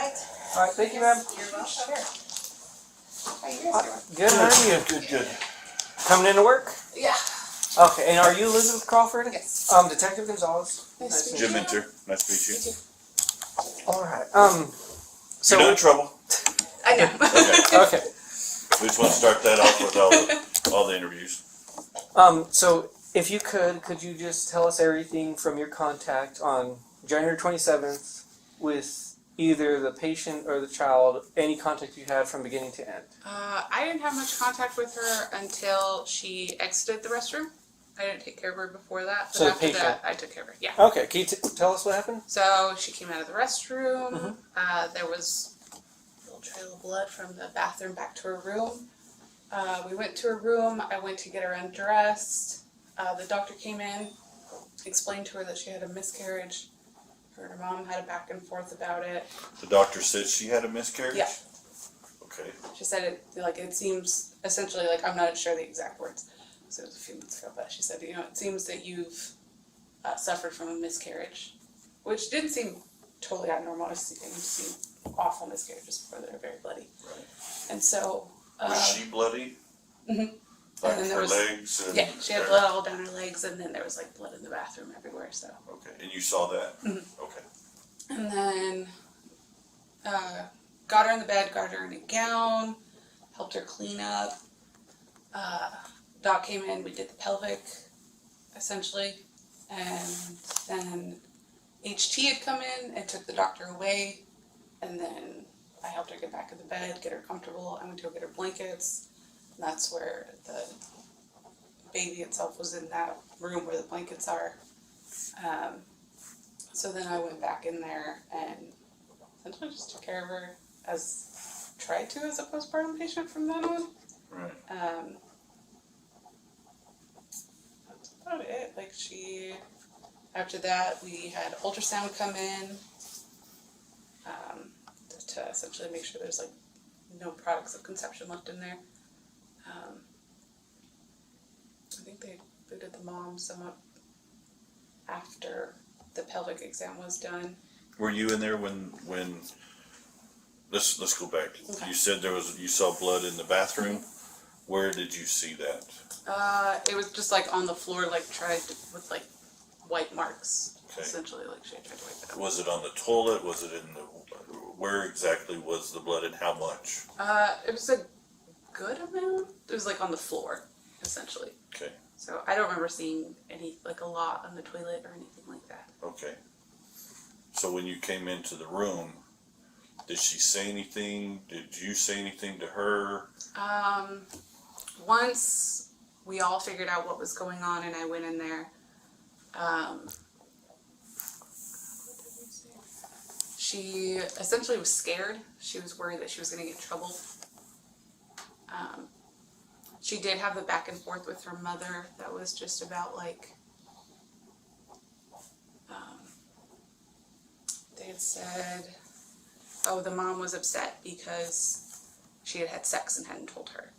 right. All right, thank you, ma'am. You're welcome. Sure. How you guys doing? Good, how are you? Good. Coming into work? Yeah. Okay, and are you Elizabeth Crawford? Yes. Detective Gonzalez. Nice to meet Jim you. Minter, nice to meet you. All right. So You're not in trouble. I know. Okay. We just want to start that off with all the interviews. So if you could you just tell us everything from your contact on January 27th with either the patient or the child, any contact you had from beginning to end? I didn't have much contact with her until she exited the restroom. I didn't take care of her before that. But So the after patient. that, I took care of her. Yeah. Okay, can you tell us what happened? So she came out of the restroom. Mm-hmm. There was a little trail of blood from the bathroom back to her room. We went to her room. I went to get her undressed. The doctor came in, explained to her that she had a miscarriage. Her and her mom had a back and forth about it. The doctor said she had a miscarriage? Yeah. Okay. She said it seems essentially like, I'm not sure the exact words, so it was a few months ago, but she said, it seems that you've suffered from a miscarriage, which didn't seem totally abnormal. I've seen awful miscarriages before that are very bloody. Right. And so. Was she bloody? Mm-hmm. Like and then her legs? Yeah, she had blood all down her legs, and then there was like blood in the bathroom everywhere, so. Okay, and you saw that? Mm-hmm. Okay. And then got her in the bed, got her in a gown, helped her clean up. Doc came in, we did the pelvic, essentially, and then HT had come in and took the doctor away, and then I helped her get back in the bed, get her comfortable. I went to go get her blankets, and that's where the baby itself was in that room where the blankets are. So then I went back in there and essentially just took care of her tried to as a postpartum patient from then on. Right. That's about it. After that, we had ultrasound come in to essentially make sure there's no products of conception left in there. I think they did the mom some up after the pelvic exam was done. Were you in there when let's go back. Okay. You said you saw blood in the bathroom. Where did you see that? It was just on the floor, with white marks. Okay. Essentially, she had tried to wipe it up. Was it on the toilet? Was it in the? Where exactly was the blood and how much? It was a good amount. It was on the floor, essentially. Okay. So I don't remember seeing any a lot on the toilet or anything like that. Okay. So when you came into the room, did she say anything? Did you say anything to her? Once we all figured out what was going on and I went in there, she essentially was scared. She was worried that she was going to get in trouble. She did have the back and forth with her mother that was just about they had said, the mom was upset because she had had sex and hadn't told her.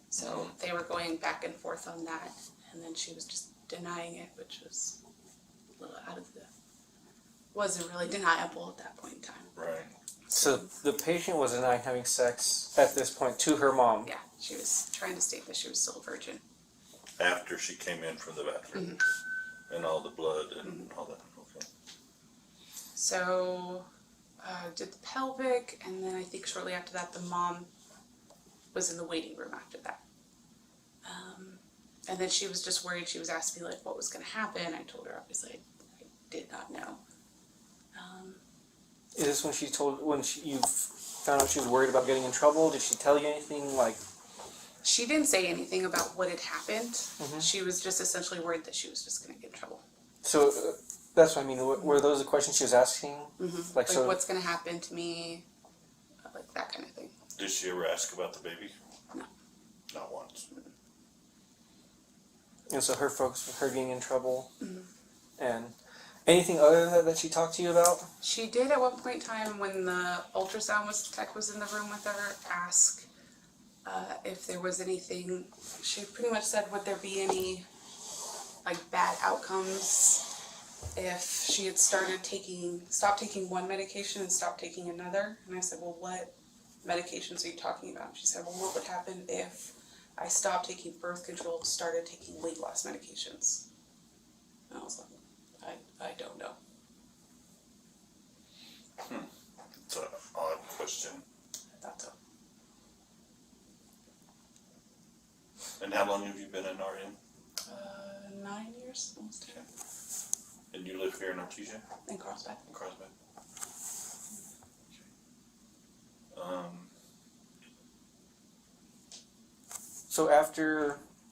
So they were going back and forth on that, and then she was just denying it, which was a little wasn't really deniable at that point in time. Right. So the patient was denying having sex at this point to her mom? Yeah, she was trying to state that she was still a virgin. After she came in from the bathroom. Mm-hmm. And all the blood and all that. Okay. So, did the pelvic, and then I think shortly after that the mom was in the waiting room after that. And then she was just worried. She was asking me what was going to happen. I told her obviously I did not know. Is this when you found out she was worried about getting in trouble? Did she tell you anything She didn't say anything about what had happened. Mm-hmm. She was just essentially worried that she was just going to get in trouble. So that's what I mean. Were those the questions she was asking? Mm-hmm. So what's going to happen to me? That kind of thing. Did she ever ask about the baby? No. Not once. And so her focus was her getting in trouble. Mm-hmm. And anything other than that she talked to you about? She did at one point in time when the ultrasound tech was in the room with her, ask if there was anything. She pretty much said, would there be any bad outcomes if she had stopped taking one medication and stopped taking another. And I said, well, what medications are you talking about? And she said, well, what would happen if I stopped taking birth control and started taking weight loss medications? And I was like, I don't know. It's an odd question. I thought so. And how long have you been in RN? 9 years, almost 10. And you live here in Artesia? In Carlsbad. In Carlsbad?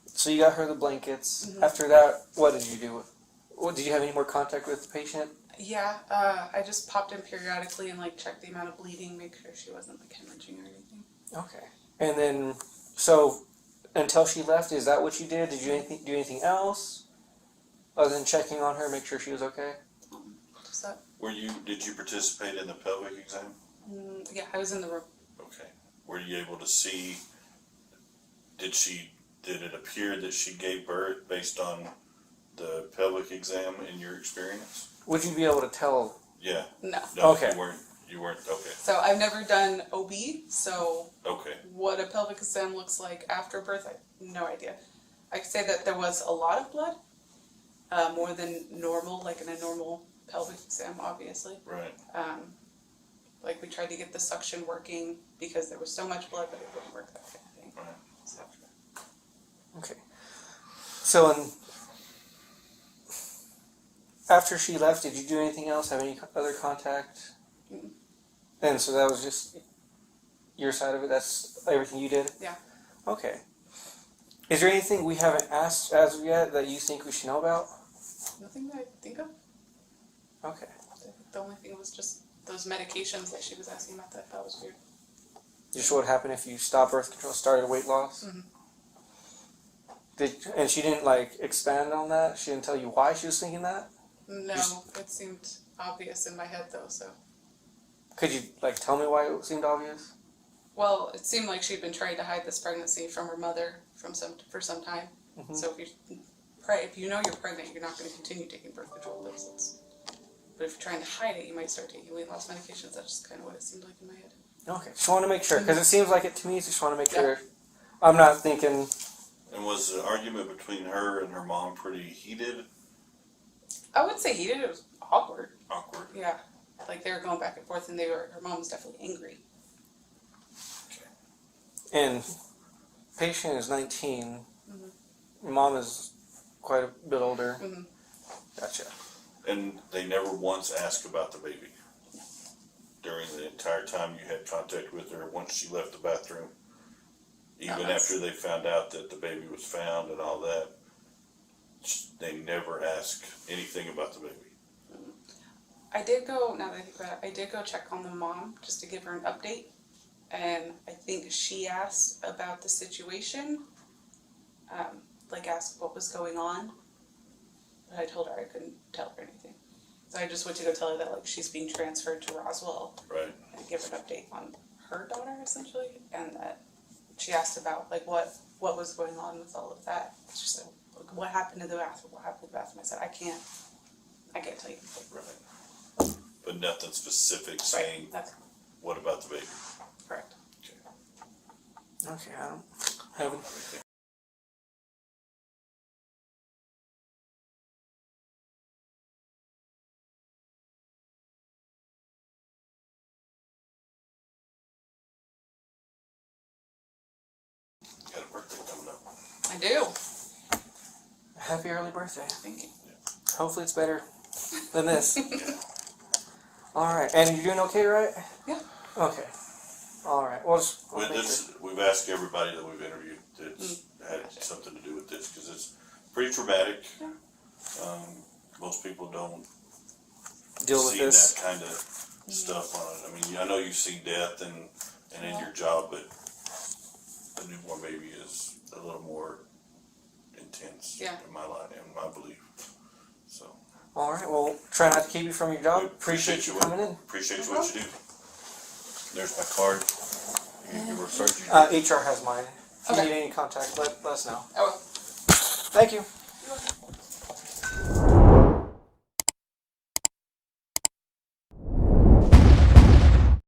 So you got her the blankets. Mm-hmm. After that, what did you do? Did you have any more contact with the patient? Yeah, I just popped in periodically and like checked the amount of bleeding, make sure she wasn't like hemorrhaging or anything. Okay. And then, so until she left, is that what you did? Did you do anything else other than checking on her, make sure she was okay? Just that. Did you participate in the pelvic exam? Yeah, I was in the room. Okay. Were you able to see, did it appear that she gave birth based on the pelvic exam in your experience? Would you be able to tell? Yeah. No. No, Okay. You weren't, okay. So I've never done OB, so Okay. what a pelvic exam looks like after birth, I have no idea. I could say that there was a lot of blood, more than normal, like in a normal pelvic exam, obviously. Right. Like we tried to get the suction working because there was so much blood, but it wouldn't work, that kind of thing. Right. So. Okay. So, after she left, did you do anything else? Have any other contact? Mm-mm. And so that was just your side of it? That's everything you did? Yeah. Okay. Is there anything we haven't asked as of yet that you think we should know about? Nothing that I think of. Okay. The only thing was just those medications that she was asking about. That was weird. Just what happened if you stopped birth control, started weight loss? Mm-hmm. And she didn't expand on that? She didn't tell you why she was thinking that? No, it seemed obvious in my head though, so. Could you tell me why it seemed obvious? Well, it seemed like she'd been trying to hide this pregnancy from her mother for some time. Mm-hmm. So if you know you're pregnant, you're not going to continue taking birth control pills. But if you're trying to hide it, you might start taking weight loss medications. That's just kind of what it seemed like in my head. Okay, just want to make sure, because it seems like it to me, so just want to make sure. I'm not thinking... And was the argument between her and her mom pretty heated? I would say heated. It was awkward. Awkward? Yeah. Like they were going back and forth and her mom was definitely angry. Okay. And patient is 19. Mm-hmm. Your mom is quite a bit older. Mm-hmm. Gotcha. And they never once asked about the baby? During the entire time you had contact with her once she left the bathroom? Even after they found out that the baby was found and all that, they never asked anything about the baby? I did go, now that I think about it, I did go check on the mom just to give her an update. And I think she asked about the situation, asked what was going on. But I told her I couldn't tell her anything. So I just went to go tell her that she's being transferred to Roswell. Right. And give her an update on her daughter, essentially. And that she asked about what was going on with all of that. She said, what happened to the bathroom? What happened to the bathroom? I said, I can't tell you. Right. But nothing specific saying, That's what about the baby? correct. Okay, I don't have it. You got a birthday coming up. I do. Happy early birthday. Thank you. Hopefully it's better than this. Alright, and you're doing okay, right? Yeah. Okay. Alright, well, With this, we've asked everybody that we've interviewed that's had something to do with this, because it's pretty traumatic. Yeah. Most people don't deal with see this. that kind of stuff on it. I mean, I know you see death and in your job, but a newborn baby is a little more intense in my life, in my belief. So. Alright, well, try not to keep you from your job. We Appreciate you coming in. Appreciate what you do. There's my card. You can give her a search. HR has mine. If you Okay. need any contact, let us know. I will. Thank you.